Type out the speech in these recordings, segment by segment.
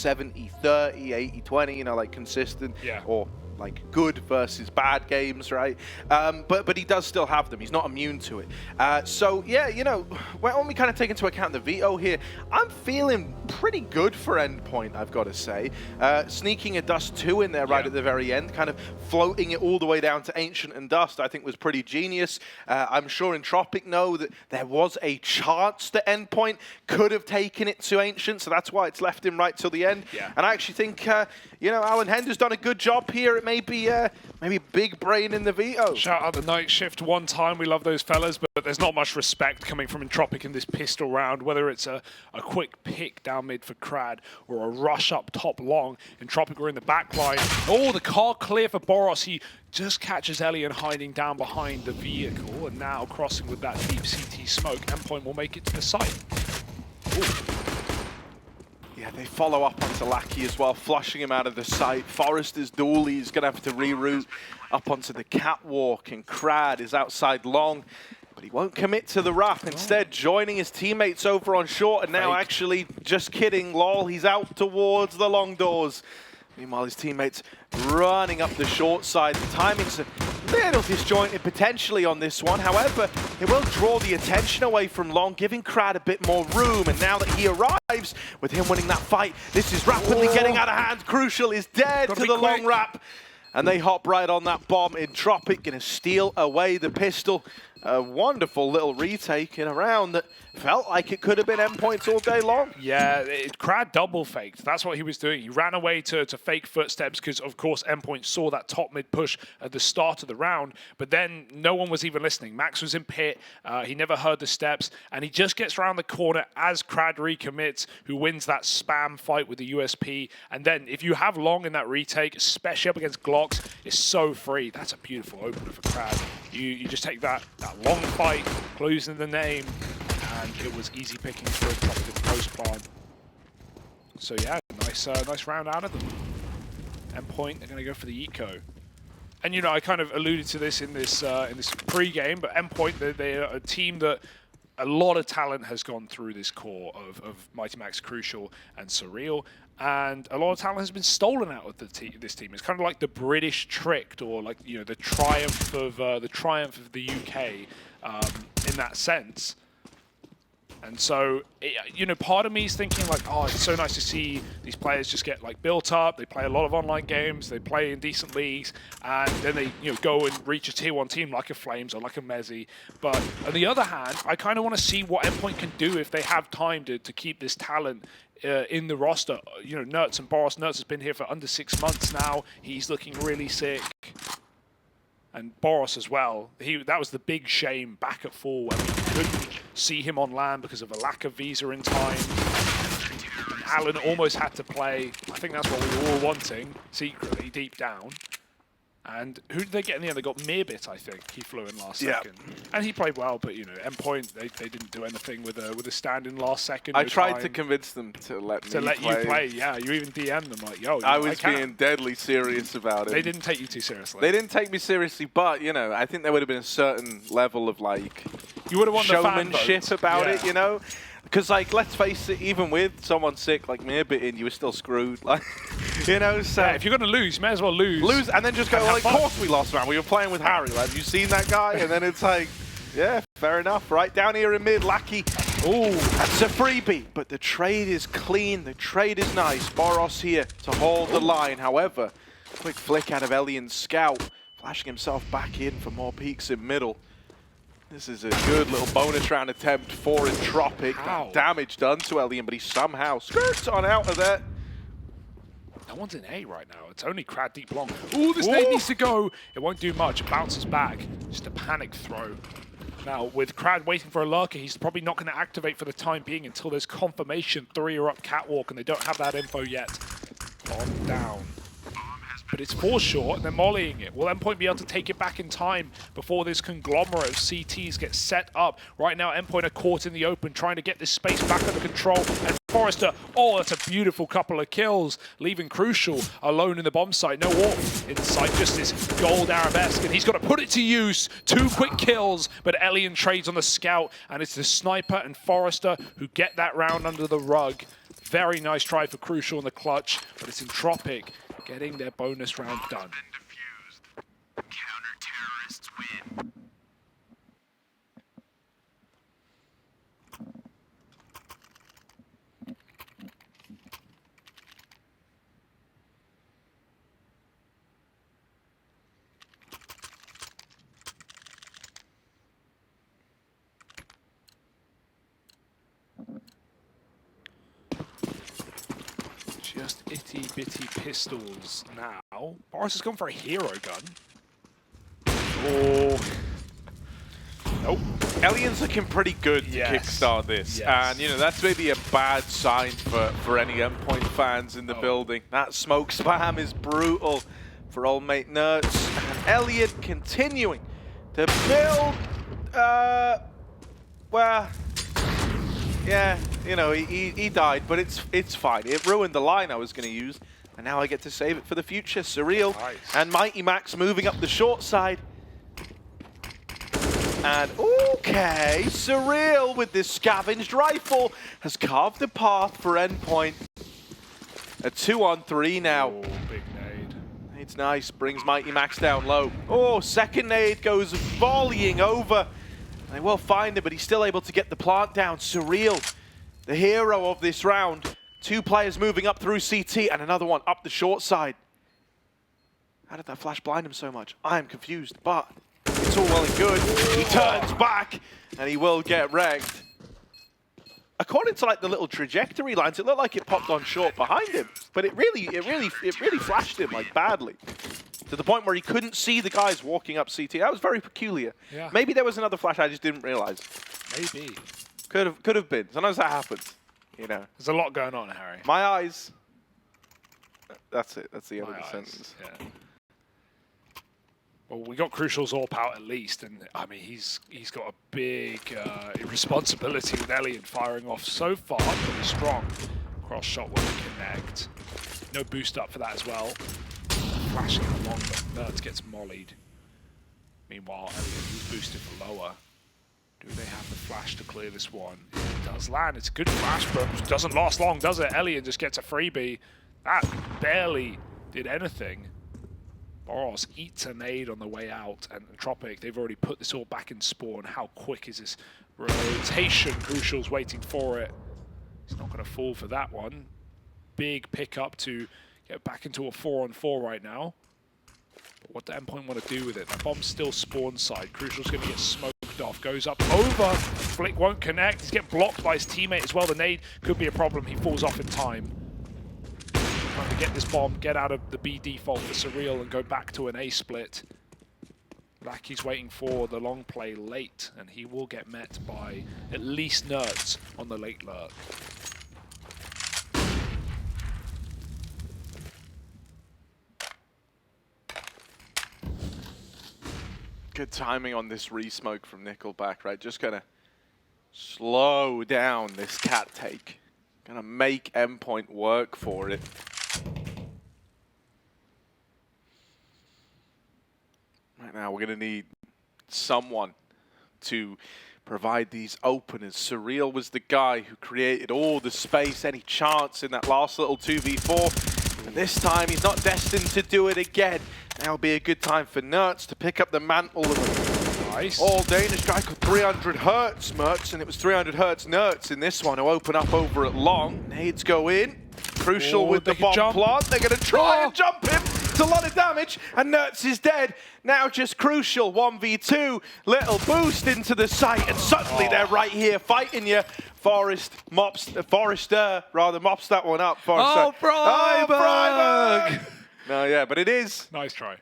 70-30, 80-20, you know, like consistent, Yeah. or like good versus bad games, right? But he does still have them. He's not immune to it. So yeah, you know, when we kind of take into account the veto here, I'm feeling pretty good for Endpoint, I've got to say. Sneaking a Dust2 in there right at the very end, kind of floating it all the way down to Ancient and Dust, I think was pretty genius. I'm sure Entropiq know that there was a chance that Endpoint could have taken it to Ancient, so that's why it's left him right till the end. Yeah. And I actually think, you know, Alan Hender's done a good job here. It may be maybe big brain in the veto. Shout out the night shift one time. We love those fellas, but there's not much respect coming from Entropiq in this pistol round, whether it's a quick pick down mid for Crad or a rush up top long. Entropiq were in the back line. Oh, the car clear for Boros. He just catches Elian hiding down behind the vehicle, and now crossing with that deep CT smoke. Endpoint will make it to the site. Ooh. Yeah, they follow up onto Lackey as well, flushing him out of the sight. Forrester's dually, he's going to have to reroute up onto the catwalk, and Crad is outside long, but he won't commit to the wrap. Instead, joining his teammates over on short, and now actually, just kidding, lol, he's out towards the long doors. Meanwhile, his teammates running up the short side. The timing's a little disjointed potentially on this one. However, it will draw the attention away from Long, giving Crad a bit more room. And now that he arrives, with him winning that fight, this is rapidly getting out of hand. Crucial is dead to the long wrap. And they hop right on that bomb. Entropiq going to steal away the pistol. A wonderful little retake in a round that felt like it could have been Endpoints all day long. Yeah, Crad double faked. That's what he was doing. He ran away to fake footsteps because, of course, Endpoint saw that top mid push at the start of the round, but then no one was even listening. Max was in pit. He never heard the steps, and he just gets around the corner as Crad recommits, who wins that spam fight with the USP. And then if you have Long in that retake, especially up against Glocks, it's so free. That's a beautiful opener for Crad. You just take that long fight, clues in the name, and it was easy pickings for a top of the post plant. So yeah, nice round out of them. Endpoint, they're going to go for the eco. And you know, I kind of alluded to this in this pre-game, but Endpoint, they're a team that a lot of talent has gone through this core of Mighty Max, Crucial, and Surreal, and a lot of talent has been stolen out of this team. It's kind of like the British tricked, or like, you know, the triumph of the UK in that sense. And so, you know, part of me is thinking like, oh, it's so nice to see these players just get like built up. They play a lot of online games. They play in decent leagues, and then they, you know, go and reach a tier 1 team like a Flames or like a Mezzi. But on the other hand, I kind of want to see what Endpoint can do if they have time to keep this talent in the roster. You know, Nertz and Boros. Nertz has been here for under 6 months now. He's looking really sick. And Boros as well. That was the big shame back at fall when we couldn't see him on land because of a lack of visa in time. And Alan almost had to play. I think that's what we were all wanting, secretly, deep down. And who did they get in the end? They got Mirbit, I think. He flew in last second. And he played well, but, you know, Endpoint, they didn't do anything with a stand in last second. I tried to convince them to let me play. You play, yeah. You even DM'd them like, yo, I was being deadly serious about it. They didn't take you too seriously. They didn't take me seriously, but, you know, I think there would have been a certain level of, like, you would have won showmanship about it, you know? Because, like, let's face it, even with someone sick like Mirbit in, you were still screwed. Like, you know, so... Yeah, if you're going to lose, you may as well lose. Lose, and then just go, well, of course we lost, man. We were playing with Harry. Like, have you seen that guy? And then it's like, yeah, fair enough. Right down here in mid, Lackey. Ooh, that's a freebie. But the trade is clean. The trade is nice. Boros here to hold the line. However, quick flick out of Elian's scout, flashing himself back in for more peaks in middle. This is a good little bonus round attempt for Entropiq. Damage done to Elian, but he somehow skirts on out of there. No one's in A right now. It's only Crad deep long. Ooh, this nade needs to go. It won't do much. It bounces back. Just a panic throw. Now, with Crad waiting for a lurker, he's probably not going to activate for the time being until there's confirmation 3 are up catwalk, and they don't have that info yet. On down. But it's for short, and they're mollying it. Will Endpoint be able to take it back in time before this conglomerate of CTs gets set up? Right now, Endpoint are caught in the open, trying to get this space back under control. And Forrester, oh, that's a beautiful couple of kills, leaving Crucial alone in the bomb site. No Wolf in sight, just this gold arabesque, and he's got to put it to use. 2 quick kills, but Elian trades on the scout, and it's the sniper and Forrester who get that round under the rug. Very nice try for Crucial in the clutch, but it's Entropiq getting their bonus round done. Counter-terrorists win. Just itty-bitty pistols now. Boris has gone for a hero gun. Oh. Nope. Alien's looking pretty good to Yes. kickstart this. Yes. And, you know, that's maybe a bad sign for any Endpoint fans in the building. That smoke spam is brutal for old mate Nerds. And Elliot continuing to build, well, yeah, you know, he died, but it's fine. It ruined the line I was going to use, and now I get to save it for the future. Surreal Nice. and Mighty Max moving up the short side. And okay, Surreal with this scavenged rifle has carved a path for Endpoint. A 2-on-3 now. Oh, big nade. It's nice, brings Mighty Max down low. Oh, second nade goes volleying over. They will find him, but he's still able to get the plant down. Surreal, the hero of this round. 2 players moving up through CT and another one up the short side. How did that flash blind him so much? I am confused, but it's all well and good. He turns back and he will get wrecked. According to like the little trajectory lines, it looked like it popped on short behind him, but it really flashed him like badly. To the point where he couldn't see the guys walking up CT. That was very peculiar. Yeah. Maybe there was another flash I just didn't realize. Maybe. Could have been. Sometimes that happens, you know. There's a lot going on, Harry. My eyes. That's it. That's the end My of the eyes, sentence. yeah. Well, we got Crucial's AWP out at least, and I mean he's got a big responsibility with Elliot firing off so far, pretty strong. Cross shot won't connect. No boost up for that as well. Flashing along, but Nerds gets mollied. Meanwhile, Elliot, he's boosted for lower. Do they have the flash to clear this one? It does land. It's a good flash, but it doesn't last long, does it? Elliot just gets a freebie. That barely did anything. Boros eats a nade on the way out, and Entropiq, they've already put this all back in spawn. How quick is this rotation? Crucial's waiting for it. He's not going to fall for that one. Big pickup to get back into a 4-on-4 right now. But what the Endpoint want to do with it? The bomb's still spawn side. Crucial's going to get smoked off. Goes up over. Flick won't connect. He's getting blocked by his teammate as well. The nade could be a problem. He falls off in time. Trying to get this bomb, get out of the B default for Surreal and go back to an A split. Lackey's waiting for the long play late, and he will get met by at least Nerds on the late lurk. Good timing on this re-smoke from Nickelback, right? Just gonna slow down this cat take. Gonna make Endpoint work for it. Right now, we're gonna need someone to provide these openers. Surreal was the guy who created all the space, any chance in that last little 2v4. And this time, he's not destined to do it again. Now will be a good time for Nerds to pick up the mantle of a Nice. all Danish strike with 300 hertz, Mertz, and it was 300 hertz Nerds in this one who open up over at long. Nades go in. Crucial with the bomb plant. They're going to try and jump him. It's a lot of damage, and Nerds is dead. Now just Crucial, 1v2. Little boost into the site, and suddenly they're right here fighting you. Forrester mops that one up. Oh, Freiburg! No, yeah, but it is Nice try.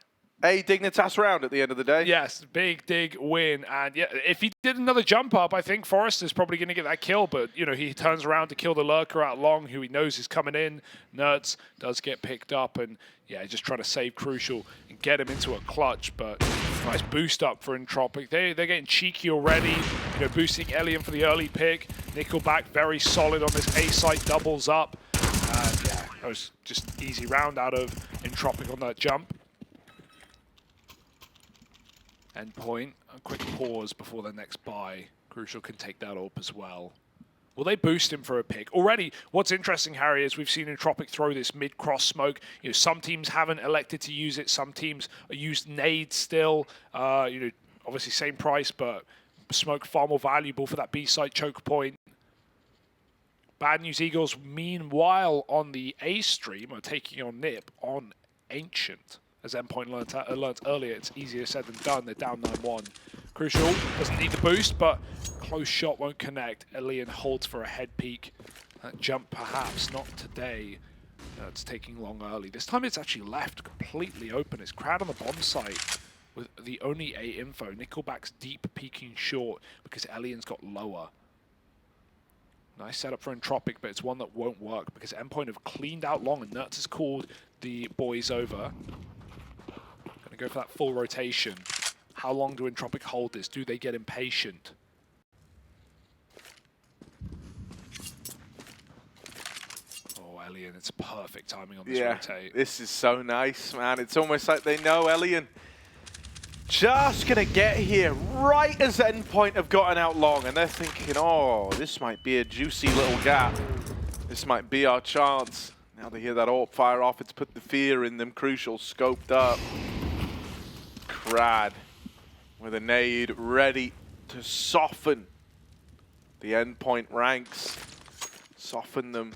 a Dignitas round at the end of the day. Yes, big dig win, and yeah, if he did another jump up, I think Forrester's probably going to get that kill. But you know, he turns around to kill the lurker out long, who he knows is coming in. Nerds does get picked up, and yeah, just trying to save Crucial and get him into a clutch. But nice boost up for Entropiq. They're getting cheeky already. You know, boosting Elian for the early pick. Nickelback very solid on this A site, doubles up. And yeah, that was just easy round out of Entropiq on that jump. Endpoint, a quick pause before the next buy. Crucial can take that up as well. Will they boost him for a pick? Already, what's interesting, Harry, is we've seen Entropiq throw this mid-cross smoke. You know, some teams haven't elected to use it. Some teams use nades still. You know, obviously same price, but smoke far more valuable for that B-site choke point. Bad News Eagles, meanwhile, on the A stream, are taking on Nip on Ancient. As Endpoint learnt earlier, it's easier said than done. They're down 9-1. Crucial, doesn't need the boost, but close shot won't connect. Elian holds for a head peek. That jump, perhaps, not today. It's taking long early. This time it's actually left completely open. It's crowd on the bomb site with the only A info. Nickelback's deep peeking short because Elian's got lower. Nice setup for Entropiq, but it's one that won't work because Endpoint have cleaned out long and Nertz has called the boys over. Gonna go for that full rotation. How long do Entropiq hold this? Do they get impatient? Oh, Elian, it's perfect timing on this rotate. This is so nice, man. It's almost like they know Elian just gonna get here right as Endpoint have gotten out long, and they're thinking, oh, this might be a juicy little gap. This might be our chance. Now they hear that AWP fire off, it's put the fear in them. Crucial scoped up. Crad with a nade ready to soften the Endpoint ranks. Soften them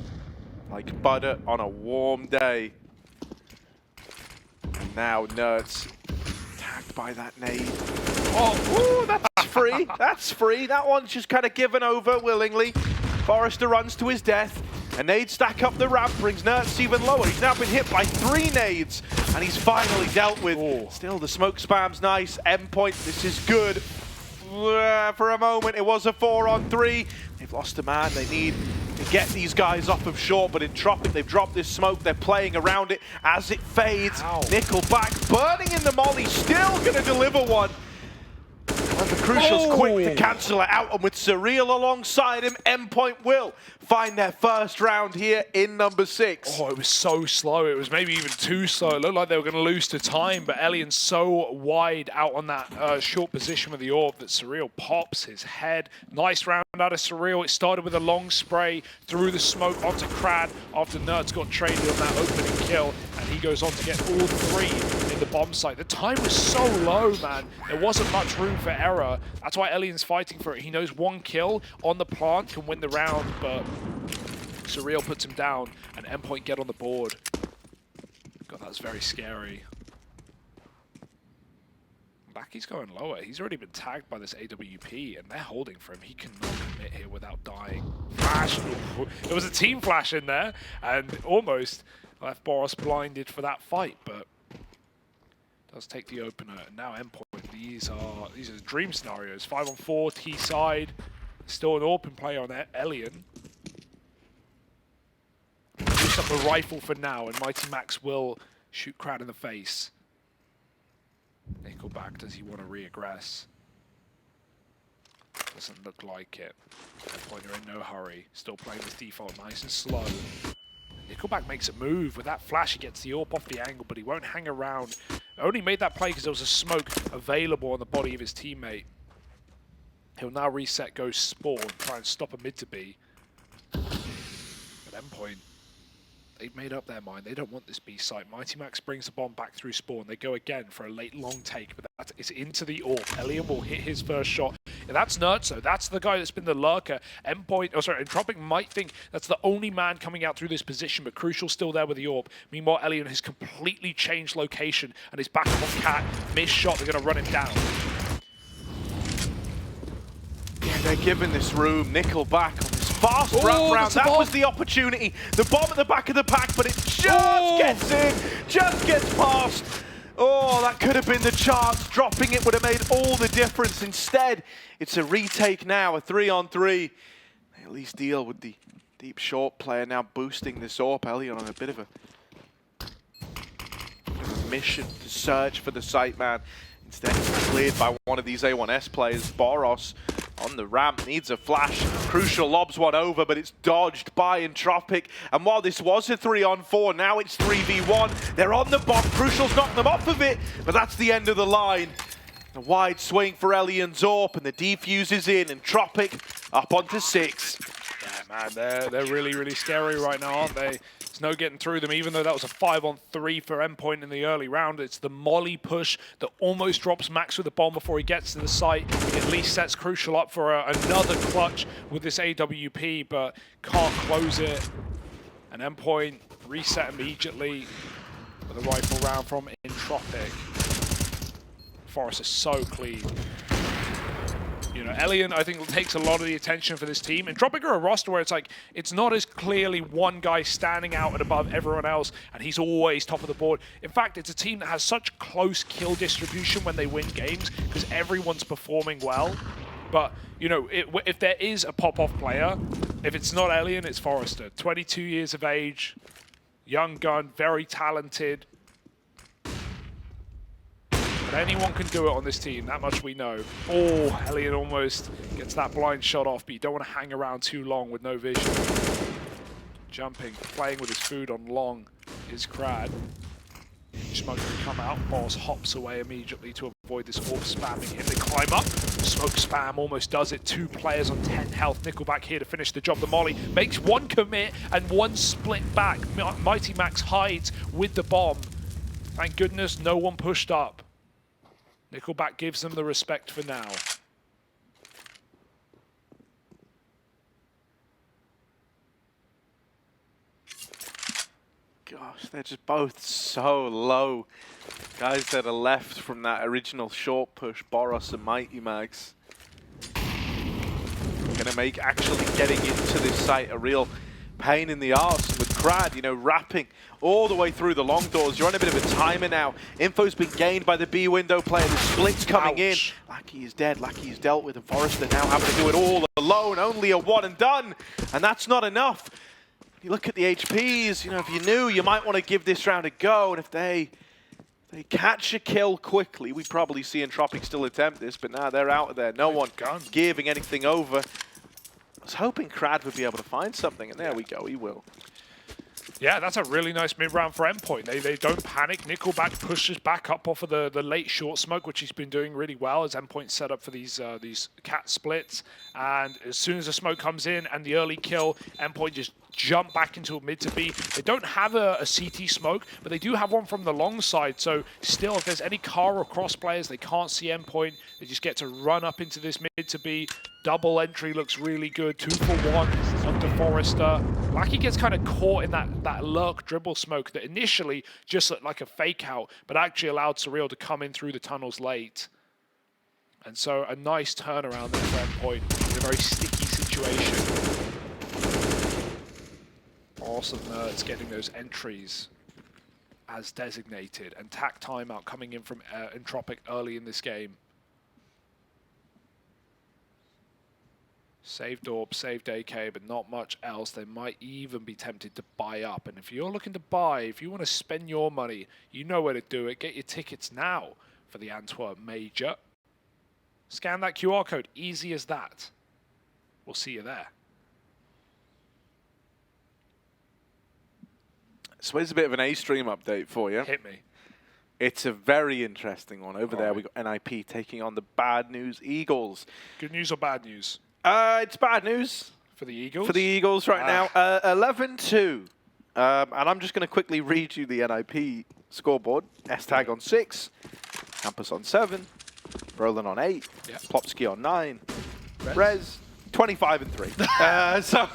like butter on a warm day. And now Nertz tagged by that nade. Oh, ooh, that's free. That's free. That one's just kind of given over willingly. Forrester runs to his death. A nade stack up the ramp brings Nertz even lower. He's now been hit by 3 nades, and he's finally dealt with. Ooh. Still, the smoke spam's nice. Endpoint, this is good. For a moment, it was a 4-on-3. They've lost a man. They need to get these guys off of short, but Entropiq, they've dropped this smoke. They're playing around it as it fades. Ow. Nickelback burning in the molly, still going to deliver one. And the Crucial's quick to cancel it out, and with Surreal alongside him, Endpoint will find their first round here in number 6. Oh, it was so slow. It was maybe even too slow. It looked like they were going to lose to time, but Elian's so wide out on that short position with the AWP that Surreal pops his head. Nice round out of Surreal. It started with a long spray through the smoke onto Crad after Nertz got traded on that opening kill, and he goes on to get all 3 in the bomb site. The time was so low, man. There wasn't much room for error. That's why Elian's fighting for it. He knows 1 kill on the plant can win the round, but Surreal puts him down, and Endpoint get on the board. God, that's very scary. Backy's going lower. He's already been tagged by this AWP, and they're holding for him. He cannot commit here without dying. Flash! Ooh. There was a team flash in there, and almost left Boros blinded for that fight, but does take the opener. And now Endpoint. These are the dream scenarios. 5-on-4, T side. Still an open play on Elian. Boost up a rifle for now, and Mighty Max will shoot Crad in the face. Nickelback, does he want to re-aggress? Doesn't look like it. Endpoint are in no hurry. Still playing this default nice and slow. Nickelback makes a move. With that flash, he gets the AWP off the angle, but he won't hang around. Only made that play because there was a smoke available on the body of his teammate. He'll now reset, go spawn, try and stop a mid to B. At Endpoint, they've made up their mind. They don't want this B site. Mighty Max brings the bomb back through spawn. They go again for a late long take, but it's into the AWP. Elian will hit his first shot. And that's Nertzo. That's the guy that's been the lurker. Entropiq might think that's the only man coming out through this position, but Crucial's still there with the AWP. Meanwhile, Elian has completely changed location and is back up on Cat. Missed shot, they're going to run him down. Yeah, they're giving this room. Nickelback on this fast wrap round. That was the opportunity. The bomb at the back of the pack, but it just gets in, just gets past. Oh, that could have been the chance. Dropping it would have made all the difference. Instead, it's a retake now, a 3-on-3. They at least deal with the deep short player now boosting this AWP. Elian on a bit of a mission to search for the site man. Instead, it's cleared by one of these A1S players. Boros on the ramp needs a flash. Crucial lobs one over, but it's dodged by Entropiq. And while this was a 3-on-4, now it's 3v1. They're on the bomb. Crucial's knocked them off of it, but that's the end of the line. A wide swing for Elian's AWP, and the defuse is in. Entropiq up onto 6. Yeah, Man, they're really, really scary right now, aren't they? There's no getting through them, even though that was a 5-on-3 for Endpoint in the early round. It's the molly push that almost drops Max with the bomb before he gets to the site. At least sets Crucial up for another clutch with this AWP, but can't close it. And Endpoint reset immediately with a rifle round from Entropiq. Forest is so clean. You know, Elian, I think, takes a lot of the attention for this team. Entropiq are a roster where it's like, it's not as clearly one guy standing out and above everyone else, and he's always top of the board. In fact, it's a team that has such close kill distribution when they win games, because everyone's performing well. But, you know, if there is a pop-off player, if it's not Elian, it's Forrester. 22 years of age, young gun, very talented. But anyone can do it on this team, that much we know. Oh, Elian almost gets that blind shot off, but you don't want to hang around too long with no vision. Jumping, playing with his food on long is Crad. Smoke can come out, Boss hops away immediately to avoid this orb spamming him. They climb up, smoke spam almost does it. 2 players on 10 health, Nickelback here to finish the job. The molly makes 1 commit and 1 split back. Mighty Max hides with the bomb. Thank goodness no one pushed up. Nickelback gives them the respect for now. Gosh, they're just both so low. Guys that are left from that original short push, Boros and Mighty Mags. Gonna make actually getting into this site a real pain in the arse. With Crad, you know, wrapping all the way through the long doors. You're on a bit of a timer now. Info's been gained by the B window player. The split's coming in. Lackey is dead. Lackey is dealt with. And Forrester now having to do it all alone. Only a 1 and done. And that's not enough. You look at the HPs, you know, if you knew, you might want to give this round a go. And if they catch a kill quickly, we'd probably see Entropiq still attempt this. But now they're out of there. No one giving anything over. I was hoping Crad would be able to find something, and there we go, he will. Yeah, that's a really nice mid-round for Endpoint. They don't panic. Nickelback pushes back up off of the late short smoke, which he's been doing really well as Endpoint set up for these cat splits. And as soon as the smoke comes in and the early kill, Endpoint just jump back into a mid to B. They don't have a CT smoke, but they do have one from the long side. So still, if there's any car or cross players, they can't see Endpoint. They just get to run up into this mid to B. Double entry looks really good. 2 for 1 onto Forrester. Lackey gets kind of caught in that lurk dribble smoke that initially just looked like a fake out, but actually allowed Surreal to come in through the tunnels late. And so a nice turnaround there for Endpoint in a very sticky situation. Awesome Nerds getting those entries as designated. And tack timeout coming in from Entropiq early in this game. Saved Orb, saved AK, but not much else. They might even be tempted to buy up. And if you're looking to buy, if you want to spend your money, you know where to do it. Get your tickets now for the Antwerp Major. Scan that QR code, easy as that. We'll see you there. So here's a bit of an A-stream update for you. Hit me. It's a very interesting one. Over there, we got NIP taking on the Bad News Eagles. Good news or bad news? It's bad news. For the Eagles? For the Eagles right now. 11-2. And I'm just going to quickly read you the NIP scoreboard. S-Tag on 6. Campus on 7. Brolin on 8. Yeah. Plopsky on 9. Rez 25 and 3. So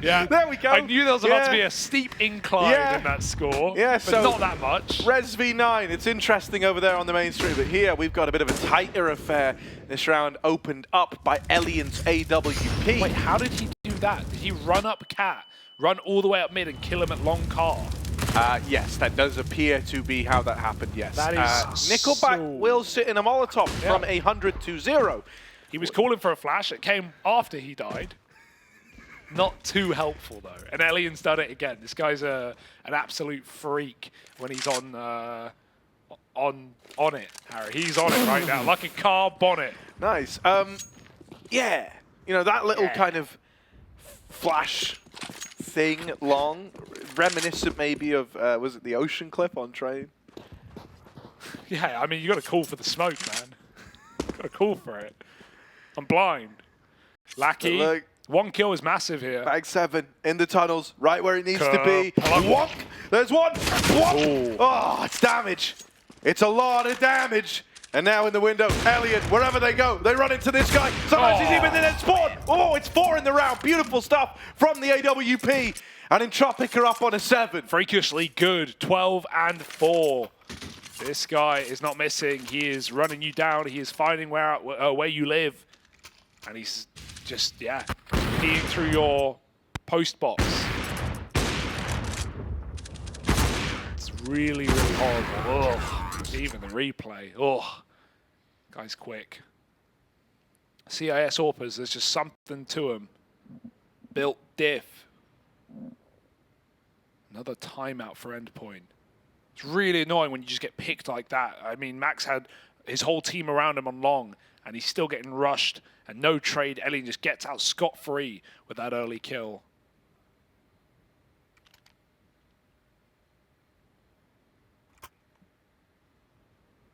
yeah, there we go. I knew there was about to be a steep incline in that score, but so not that much. Rez v9, it's interesting over there on the main stream, but here we've got a bit of a tighter affair. This round opened up by Elian's AWP. Wait, how did he do that? Did he run up Cat, run all the way up mid and kill him at long car? Yes, that does appear to be how that happened, yes. That is Nickelback will sit in a Molotov from 100 to 0. He was calling for a flash. It came after he died. Not too helpful, though. And Elian's done it again. This guy's an absolute freak when he's on it, Harry. He's on it right now, like a car bonnet. Nice. Yeah. You know, that little kind of flash thing long, reminiscent maybe of, was it the ocean clip on Train? Yeah, I mean, you got to call for the smoke, man. Got to call for it. I'm blind. Lackey. 1 kill is massive here. Bag 7 in the tunnels, right where it needs to be. Plug. Wonk. There's one. Wonk. Ooh. Oh, it's damage. It's a lot of damage. And now in the window, Elliot, wherever they go, they run into this guy. Sometimes he's even in that spawn. Oh, it's 4 in the round. Beautiful stuff from the AWP. And Entropiq are up on a 7. Freakishly good, 12 and 4. This guy is not missing. He is running you down. He is finding where you live. And he's just, yeah, peeing through your post box. It's really, really horrible. Ugh. Even the replay. Ugh. Guy's quick. CIS Orpers, there's just something to him. Built diff. Another timeout for Endpoint. It's really annoying when you just get picked like that. I mean, Max had his whole team around him on long, and he's still getting rushed, and no trade. Ellie just gets out scot-free with that early kill.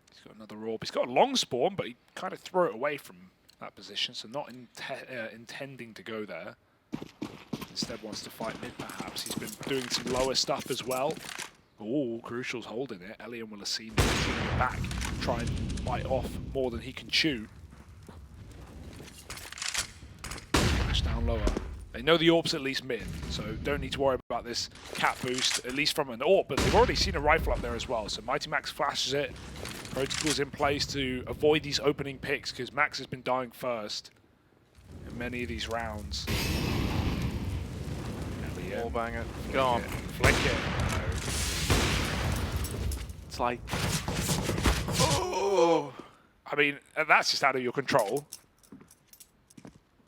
He's got another orb. He's got a long spawn, but he kind of threw it away from that position, so not intending to go there. Instead wants to fight mid, perhaps. He's been doing some lower stuff as well. Oh, Crucial's holding it. Elian will have seen it back, try and bite off more than he can chew. Flash down lower. They know the orb's at least mid, so don't need to worry about this cat boost, at least from an orb, but they've already seen a rifle up there as well, so Mighty Max flashes it. Protocol's in place to avoid these opening picks, because Max has been dying first in many of these rounds. Wall bang it. Go on. Flick it. No. It's like... Oh. I mean, that's just out of your control.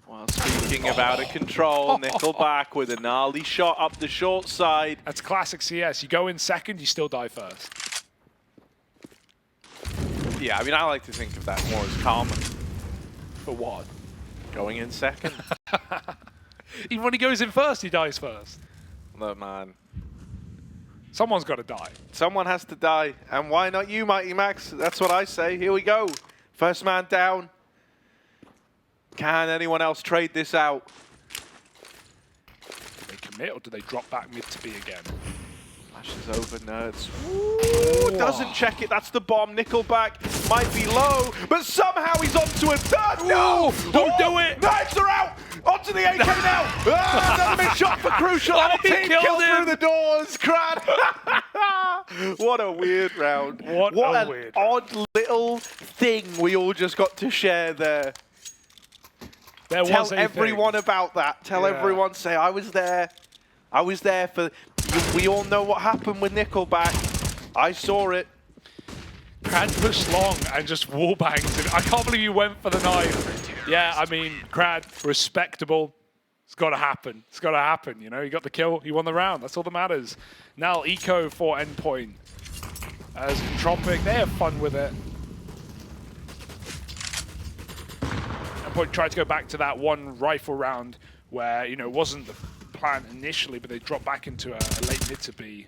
Well, speaking about a control, Nickelback with a gnarly shot up the short side. That's classic CS. You go in second, you still die first. Yeah, I mean, I like to think of that more as karma. For what? Going in second. Even when he goes in first, he dies first. Look, man. Someone's got to die. Someone has to die. And why not you, Mighty Max? That's what I say. Here we go. First man down. Can anyone else trade this out? Do they commit or do they drop back mid to B again? Flashes over, nerds. Ooh, doesn't check it. That's the bomb. Nickelback might be low, but somehow he's onto a third. No! Don't do it! Knives are out! Onto the AK now! Another mid shot for Crucial. And he team killed kill him. through the doors. Crad. What a weird round. What an weird odd little thing we all just got to share there. Tell everyone about that. Tell everyone, say, I was there. I was there for... We all know what happened with Nickelback. I saw it. Crad pushed long and just wallbanged him. I can't believe you went for the knife. Yeah, I mean, Crad, respectable. It's got to happen. It's got to happen, you know? You got the kill, you won the round. That's all that matters. Now, eco for Endpoint. As Entropiq, they have fun with it. Endpoint tried to go back to that one rifle round where, you know, it wasn't the plan initially, but they dropped back into a late mid to B.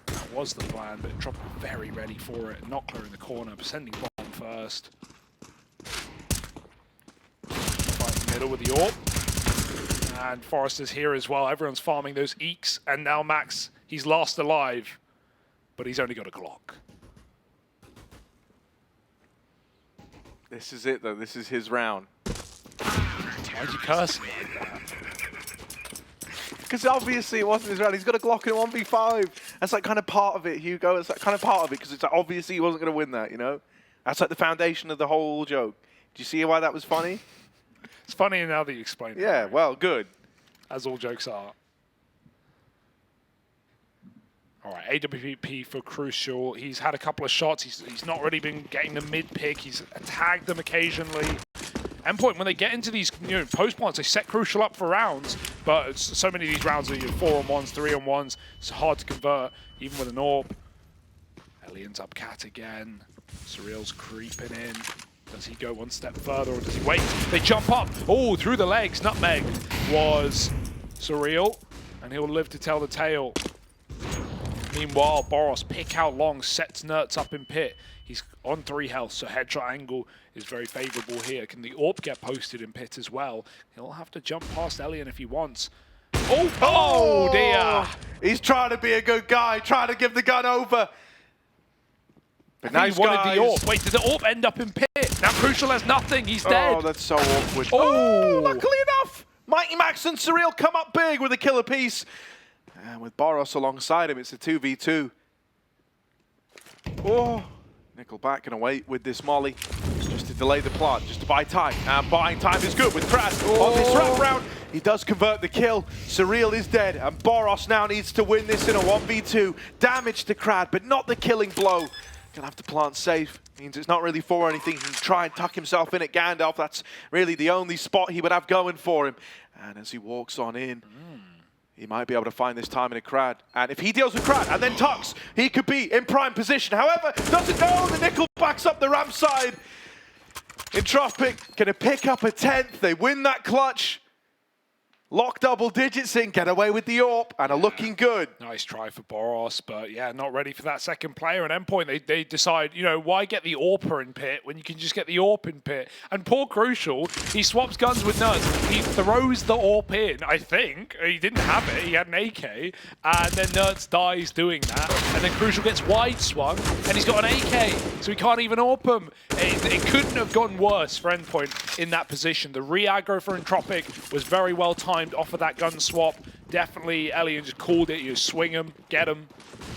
That was the plan, but Entropiq very ready for it. Knockler in the corner, sending bomb first. Fight in the middle with the AWP. And Forrester's here as well. Everyone's farming those eeks, and now Max, he's last alive, but he's only got a Glock. This is it, though. This is his round. Why'd you curse me like that? Because obviously it wasn't his round. He's got a Glock in a 1v5. That's like kind of part of it, Hugo. It's like kind of part of it because it's like obviously he wasn't going to win that, you know? That's like the foundation of the whole joke. Do you see why that was funny? It's funny now that you explain it. Yeah, well, good. As all jokes are. All right, AWP for Crucial. He's had a couple of shots. He's not really been getting the mid pick. He's tagged them occasionally. Endpoint, when they get into these post plants, they set Crucial up for rounds, but so many of these rounds are 4-on-1s, 3-on-1s. It's hard to convert, even with an AWP. Elian's up cat again. Surreal's creeping in. Does he go one step further or does he wait? They jump up. Oh, through the legs. Nutmeg was Surreal, and he'll live to tell the tale. Meanwhile, Boros pick out long, sets Nertz up in pit. He's on 3 health, so headshot angle is very favorable here. Can the AWP get posted in pit as well? He'll have to jump past Elian if he wants. Oh dear! He's trying to be a good guy, trying to give the gun over. But Nice he wanted the AWP. Wait, did the AWP end up in pit? Now Crucial has nothing, he's dead. Oh, that's so awkward. Oh, luckily enough, Mighty Max and Surreal come up big with a killer piece. And with Boros alongside him, it's a 2v2. Oh, Nickelback gonna wait with this molly. Just to delay the plant, just to buy time. And buying time is good with Krad on this wrap round. He does convert the kill. Surreal is dead, and Boros now needs to win this in a 1v2. Damage to Krad, but not the killing blow. Gonna have to plant safe. Means it's not really for anything. He can try and tuck himself in at Gandalf. That's really the only spot he would have going for him. And as he walks on in, he might be able to find this time in a Krad. And if he deals with Krad and then tucks, he could be in prime position. However, doesn't go. The Nickelback's up the ramp side. Entropiq gonna pick up a 10th. They win that clutch. Lock double digits in, get away with the AWP, and are looking good. Nice try for Boros, but yeah, not ready for that second player. And Endpoint, they decide, you know, why get the AWPer in pit when you can just get the AWP in pit? And poor Crucial, he swaps guns with Nertz. He throws the AWP in, I think. He didn't have it, he had an AK. And then Nertz dies doing that. And then Crucial gets wide swung, and he's got an AK, so he can't even AWP him. It couldn't have gone worse for Endpoint in that position. The re-aggro for Entropiq was very well timed off of that gun swap. Definitely, Elian just called it. You swing him, get him.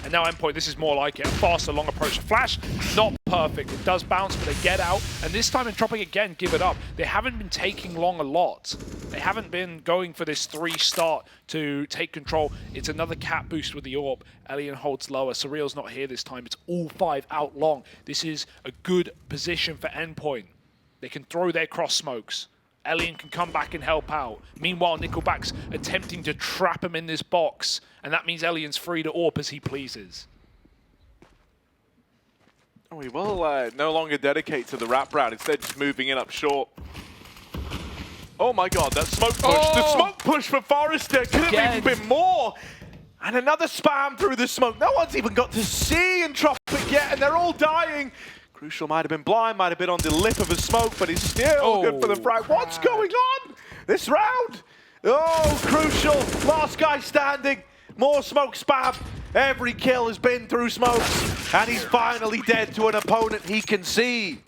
And now Endpoint, this is more like it. A faster, long approach. Flash, not perfect. It does bounce, but they get out. And this time Entropiq again give it up. They haven't been taking long a lot. They haven't been going for this 3 start to take control. It's another cat boost with the AWP. Elian holds lower. Surreal's not here this time. It's all 5 out long. This is a good position for Endpoint. They can throw their cross smokes. Elian can come back and help out. Meanwhile, Nickelback's attempting to trap him in this box, and that means Elian's free to AWP as he pleases. Oh, he will no longer dedicate to the wrap round, instead just moving in up short. Oh my god, that smoke push. Oh! The smoke push for Forrester could have even been more. And another spam through the smoke. No one's even got to see Entropiq yet, and they're all dying. Crucial might have been blind, might have been on the lip of a smoke, but he's still good for the frag. What's going on this round? Oh, Crucial, last guy standing. More smoke spam. Every kill has been through smokes, and he's finally dead to an opponent he can see.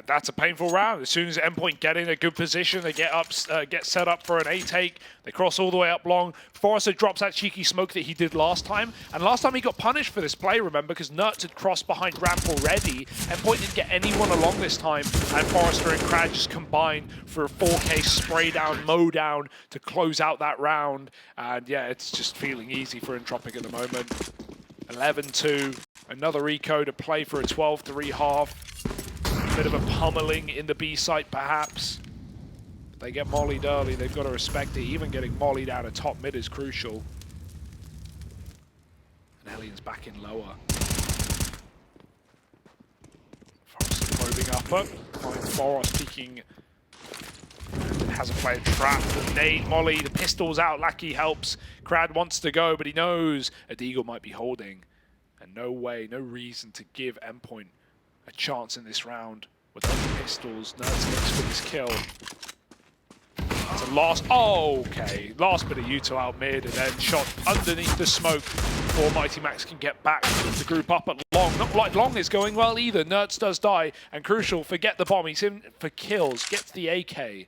That's a painful round. As soon as Endpoint get in a good position, they get set up for an A take. They cross all the way up long. Forrester drops that cheeky smoke that he did last time. And last time he got punished for this play, remember, because Nertz had crossed behind ramp already. Endpoint didn't get anyone along this time. And Forrester and Krad just combined for a 4K spray down, mow down to close out that round. And yeah, it's just feeling easy for Entropiq at the moment. 11-2. Another eco to play for a 12-3 half. Bit of a pummeling in the B site, perhaps. They get mollied early, they've got to respect it. Even getting mollied out of top mid is crucial. And Elian's back in lower. Forrester probing upper. Finds Boros peeking. Has a player trapped. The nade molly, the pistol's out. Lackey helps. Krad wants to go, but he knows a Deagle might be holding. And no way, no reason to give Endpoint a chance in this round with only pistols. Nertz looks for this kill. It's a last, last bit of Yuto out mid and then shot underneath the smoke before Mighty Max can get back to group up at long. Not like long is going well either. Nertz does die and Crucial, forget the bomb. He's in for kills, gets the AK.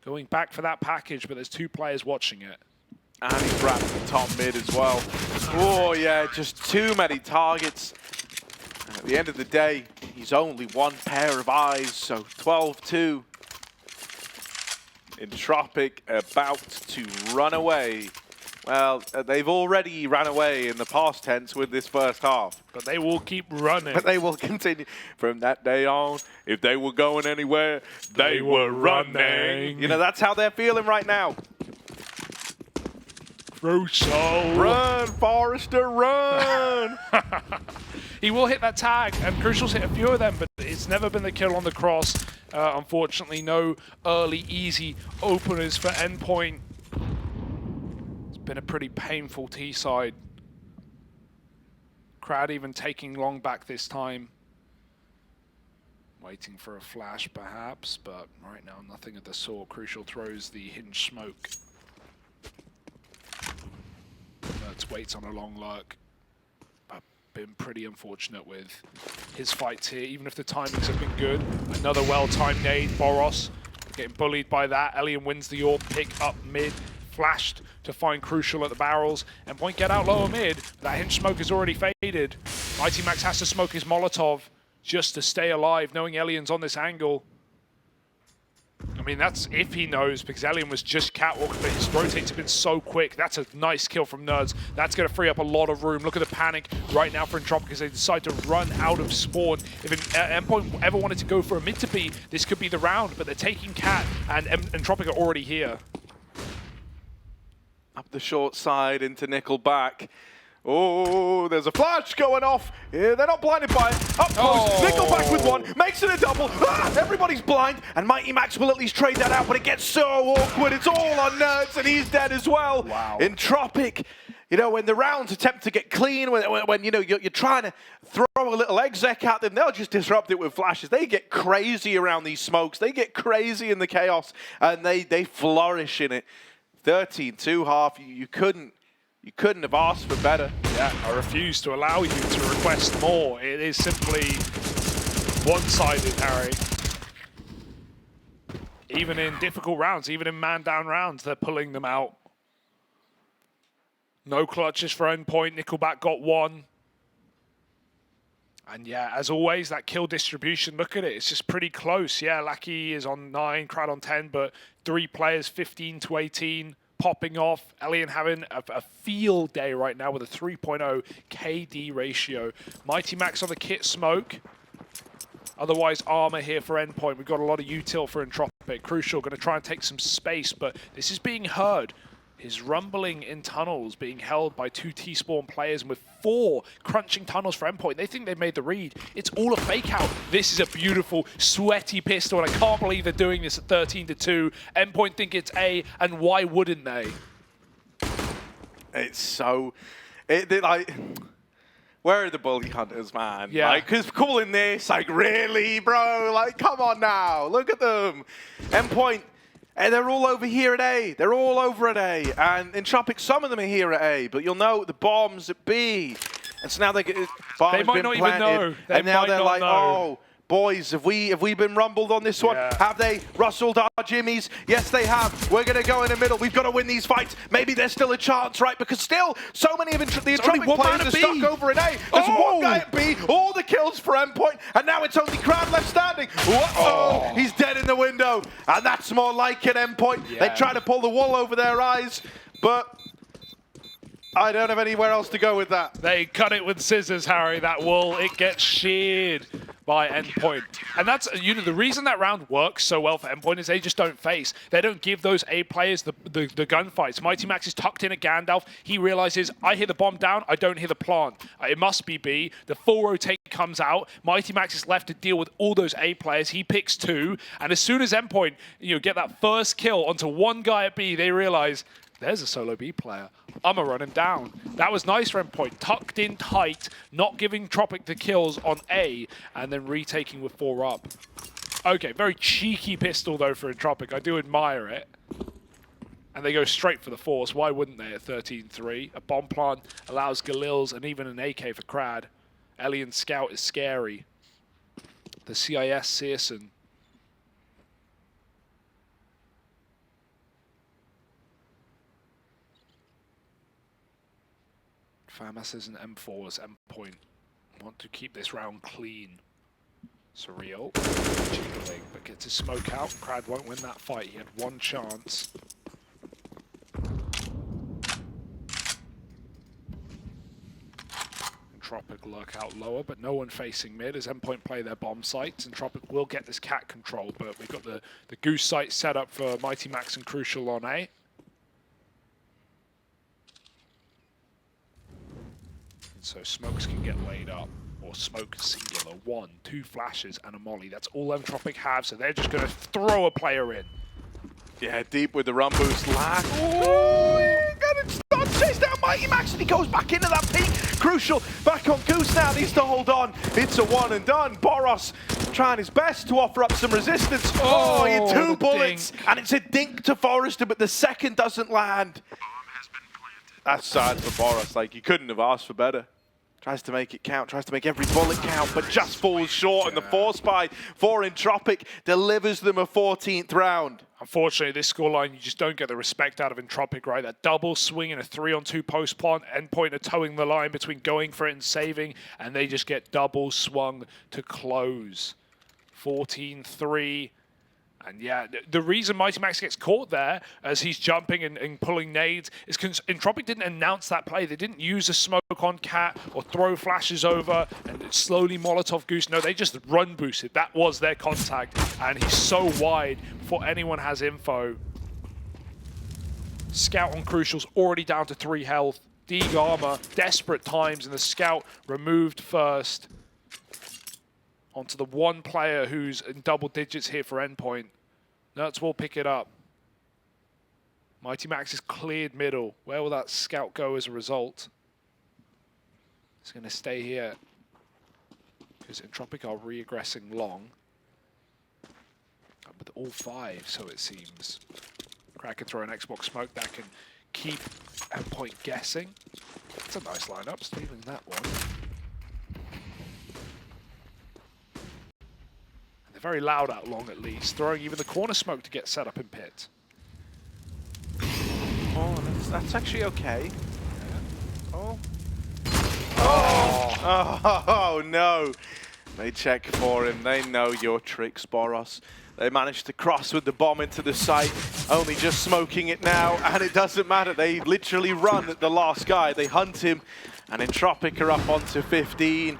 Going back for that package, but there's 2 players watching it. And he's wrapped the top mid as well. Oh yeah, just too many targets. And at the end of the day, he's only 1 pair of eyes, so 12-2. Entropiq about to run away. Well, they've already ran away in the past tense with this first half. But they will keep running. But they will continue. From that day on, if they were going anywhere, they were running. You know, that's how they're feeling right now. Crucial. Run, Forrester, run! He will hit that tag, and Crucial's hit a few of them, but it's never been the kill on the cross. Unfortunately, no early, easy openers for Endpoint. It's been a pretty painful T-side. Crowd even taking long back this time. Waiting for a flash perhaps, but right now nothing of the sort. Crucial throws the hinge smoke. Nerds waits on a long lurk. But been pretty unfortunate with his fights here, even if the timings have been good. Another well-timed nade. Boros getting bullied by that. Elian wins the AWP, pick up mid. Flashed to find Crucial at the barrels. Endpoint get out lower mid. That hinge smoke is already faded. Mighty Max has to smoke his Molotov just to stay alive, knowing Elian's on this angle. I mean, that's if he knows, because Elian was just catwalking, but his rotates have been so quick. That's a nice kill from Nerds. That's going to free up a lot of room. Look at the panic right now for Entropiq as they decide to run out of spawn. If Endpoint ever wanted to go for a mid to B, this could be the round, but they're taking Cat, and Entropiq are already here. Up the short side into Nickelback. Oh, there's a flash going off. Yeah, they're not blinded by it. Up close, Nickelback with one, makes it a double. Ah, everybody's blind, and Mighty Max will at least trade that out, but it gets so awkward. It's all on Nerds, and he's dead as well. Wow. Entropiq, you know, when the rounds attempt to get clean, when you know, you're trying to throw a little exec at them, they'll just disrupt it with flashes. They get crazy around these smokes. They get crazy in the chaos, and they flourish in it. 13-2 half, you couldn't have asked for better. Yeah, I refuse to allow you to request more. It is simply one-sided, Harry. Even in difficult rounds, even in man-down rounds, they're pulling them out. No clutches for Endpoint. Nickelback got one. And yeah, as always, that kill distribution, look at it. It's just pretty close. Yeah, Lackey is on 9, Crowd on 10, but 3 players, 15 to 18, popping off. Elian having a field day right now with a 3.0 KD ratio. Mighty Max on the kit smoke. Otherwise, armor here for Endpoint. We've got a lot of util for Entropiq. Crucial, going to try and take some space, but this is being heard. His rumbling in tunnels being held by 2 T-spawn players, and with 4 crunching tunnels for Endpoint. They think they've made the read. It's all a fake out. This is a beautiful, sweaty pistol, and I can't believe they're doing this at 13-2. Endpoint think it's A, and why wouldn't they? It's so... like... Where are the bully hunters, man? Yeah. Like, because calling this, like, really, bro? Like, come on now. Look at them. Endpoint... And they're all over here at A. They're all over at A. And Entropiq, some of them are here at A, but you'll know the bomb's at B. And so now they get bombs They might not even know. And now they're like, oh, boys, have we been rumbled on this one? Yeah. Have they rustled our jimmies? Yes, they have. We're going to go in the middle. We've got to win these fights. Maybe there's still a chance, right? Because still, so many of the Entropiq players are stuck over at A. There's one guy at B, all the kills for Endpoint, and now it's only Crowd left standing. Uh-oh, he's dead in the window. And that's more like it, Endpoint. Yeah. They try to pull the wool over their eyes, but I don't have anywhere else to go with that. They cut it with scissors, Harry. That wool, it gets sheared by Endpoint. And that's, you know, the reason that round works so well for Endpoint is they just don't face. They don't give those A players the gunfights. Mighty Max is tucked in at Gandalf. He realizes, I hear the bomb down, I don't hear the plant. It must be B. The full rotate comes out. Mighty Max is left to deal with all those A players. He picks 2. And as soon as Endpoint, you know, get that first kill onto one guy at B, they realize, there's a solo B player. I'm going to run him down. That was nice for Endpoint. Tucked in tight, not giving Entropiq the kills on A, and then retaking with 4 up. Okay, very cheeky pistol, though, for Entropiq. I do admire it. And they go straight for the force. Why wouldn't they at 13-3? A bomb plant allows Galils and even an AK for Crad. Elian Scout is scary. The CIS Searson. Famas and M4's Endpoint want to keep this round clean. Surreal, jiggling, but gets his smoke out. Crad won't win that fight. He had one chance. Entropiq lurk out lower, but no one facing mid as Endpoint play their bomb sites. Entropiq will get this cat control, but we've got the goose site set up for Mighty Max and Crucial on A. So smokes can get laid up, or smoke singular. 1, 2 flashes and a molly. That's all Entropiq have, so they're just going to throw a player in. Yeah, deep with the run boost. Lack. Oh, got it. Chase down Mighty Max, and he goes back into that peak. Crucial, back on Goose now, needs to hold on. It's a one and done. Boros trying his best to offer up some resistance. Oh, you the two bullets, dink. and it's a dink to Forrester, but the second doesn't land. That's sad for Boros, like you couldn't have asked for better. Tries to make it count, tries to make every bullet count, but just falls short, and the force buy for Entropiq delivers them a 14th round. Unfortunately, this scoreline, you just don't get the respect out of Entropiq, right? That double swing and a 3-on-2 post plant. Endpoint are towing the line between going for it and saving, and they just get double swung to close. 14-3. And yeah, the reason Mighty Max gets caught there as he's jumping and pulling nades is because Entropiq didn't announce that play. They didn't use a smoke on Cat or throw flashes over and slowly Molotov Goose. No, they just run boosted. That was their contact. And he's so wide before anyone has info. Scout on Crucial's already down to 3 health. Deeg armor, desperate times, and the Scout removed first. Onto the one player who's in double digits here for Endpoint. Nerds will pick it up. Mighty Max is cleared middle. Where will that Scout go as a result? It's going to stay here. Because Entropiq are re-aggressing long. With all 5, so it seems. Crack can throw an Xbox smoke that can keep Endpoint guessing. It's a nice lineup, stealing that one. Very loud out long at least, throwing even the corner smoke to get set up in pit. Oh, that's actually okay. Yeah. Oh. Oh no. They check for him. They know your tricks, Boros. They managed to cross with the bomb into the site, only just smoking it now, and it doesn't matter. They literally run at the last guy. They hunt him, and Entropiq are up onto 15.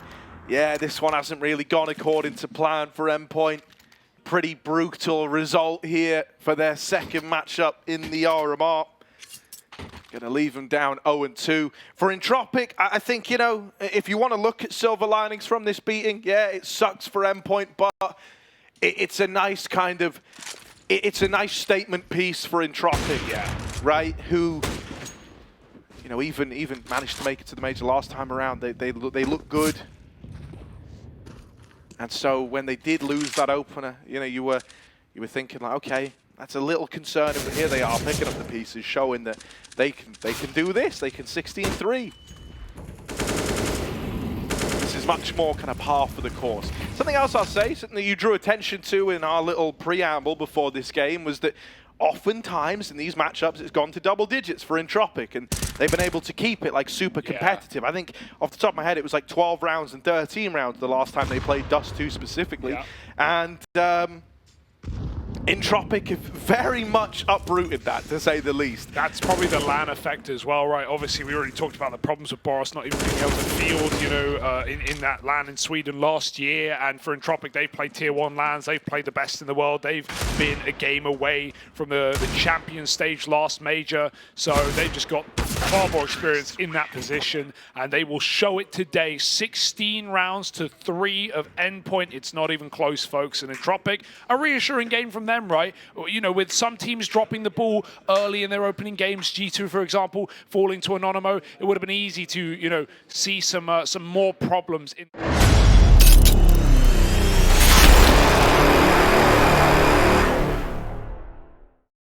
Yeah, this one hasn't really gone according to plan for Endpoint. Pretty brutal result here for their second matchup in the RMR. Gonna leave them down 0-2. For Entropiq, I think, you know, if you want to look at silver linings from this beating, yeah, it sucks for Endpoint, but it's a nice kind of, it's a nice statement piece for Entropiq, yeah, right? Who, you know, even managed to make it to the major last time around. They look good. And so when they did lose that opener, you know, you were thinking like, okay, that's a little concerning, but here they are picking up the pieces, showing that they can do this. They can 16-3. This is much more kind of par for the course. Something else I'll say, something that you drew attention to in our little preamble before this game was that oftentimes in these matchups it's gone to double digits for Entropiq, and they've been able to keep it like super competitive. Yeah. I think off the top of my head it was like 12 rounds and 13 rounds the last time they played Dust2 specifically. Yeah. And Entropiq have very much uprooted that, to say the least. That's probably the LAN effect as well, right? Obviously, we already talked about the problems with Boros not even being able to field, you know, in that LAN in Sweden last year. And for Entropiq, they've played Tier 1 LANs. They've played the best in the world. They've been a game away from the champion stage last major. So they've just got far more experience in that position. And they will show it today. 16 rounds to 3 of Endpoint. It's not even close, folks. And Entropiq, a reassuring game from them, right? You know, with some teams dropping the ball early in their opening games, G2, for example, falling to Anonymous, it would have been easy to, you know, see some more problems in